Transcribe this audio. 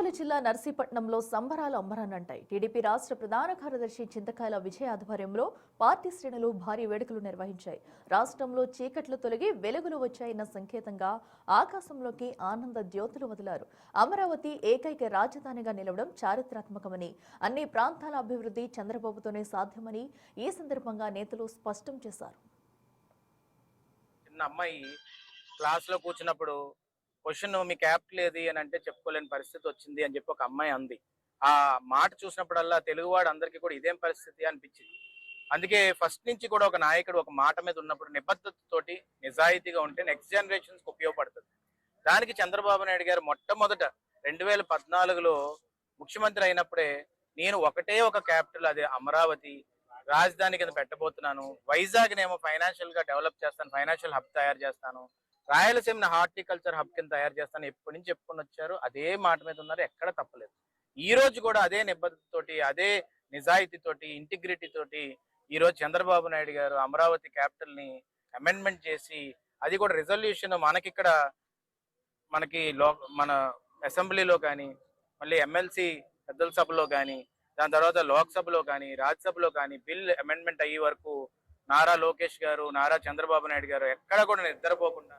అనకాపల్లి జిల్లా నర్సీపట్నంలో సంబరాలు అంబరాన్నంటాయి. టీడీపీ రాష్ట్ర ప్రధాన కార్యదర్శి చింతకాయల విజయ ఆధ్వర్యంలో పార్టీ శ్రేణులు భారీ వేడుకలు నిర్వహించాయి. రాష్ట్రంలో చీకట్లు తొలగి వెలుగులు వచ్చాయన్న సంకేతంగా ఆకాశంలోకి ఆనంద జ్యోతులు వదిలారు. అమరావతి ఏకైక రాజధానిగా నిలవడం చారిత్రాత్మకమని, అన్ని ప్రాంతాల అభివృద్ధి చంద్రబాబుతోనే సాధ్యమని ఈ సందర్భంగా నేతలు స్పష్టం చేశారు. చిన్న అమ్మాయి క్లాస్ లో కూర్చున్నప్పుడు క్వశ్చన్ మీ క్యాపిటల్ ఏది అని అంటే చెప్పుకోలేని పరిస్థితి వచ్చింది అని చెప్పి ఒక అమ్మాయి అంది. ఆ మాట చూసినప్పుడల్లా తెలుగువాడు అందరికీ కూడా ఇదేం పరిస్థితి అనిపించింది. అందుకే ఫస్ట్ నుంచి కూడా ఒక నాయకుడు ఒక మాట మీద ఉన్నప్పుడు నిబద్ధతతోటి నిజాయితీగా ఉంటే నెక్స్ట్ జనరేషన్స్ కి ఉపయోగపడుతుంది. దానికి చంద్రబాబు నాయుడు గారు మొట్టమొదట 2014లో ముఖ్యమంత్రి అయినప్పుడే నేను ఒకటే ఒక క్యాపిటల్, అదే అమరావతి రాజధాని కింద పెట్టబోతున్నాను, వైజాగ్ నేమో ఫైనాన్షియల్ గా డెవలప్ చేస్తాను, ఫైనాన్షియల్ హబ్ తయారు చేస్తాను, రాయలసీమ హార్టికల్చర్ హబ్ కింద తయారు చేస్తాను ఎప్పటి నుంచి చెప్పుకొని వచ్చారు. అదే మాట మీద ఉన్నారు, ఎక్కడ తప్పలేదు. ఈ రోజు కూడా అదే నిబద్ధతతోటి, అదే నిజాయితీతోటి, ఇంటిగ్రిటీ తోటి ఈ రోజు చంద్రబాబు నాయుడు గారు అమరావతి క్యాపిటల్ ని అమెండ్మెంట్ చేసి, అది కూడా రిజల్యూషన్ మనకి మన అసెంబ్లీలో కానీ, మళ్ళీ ఎమ్మెల్సీ పెద్దల సభలో కానీ, దాని తర్వాత లోక్సభలో కానీ, రాజ్యసభలో కానీ బిల్ అమెండ్మెంట్ అయ్యే వరకు నారా లోకేష్ గారు, నారా చంద్రబాబు నాయుడు గారు ఎక్కడ కూడా నిద్రపోకుండా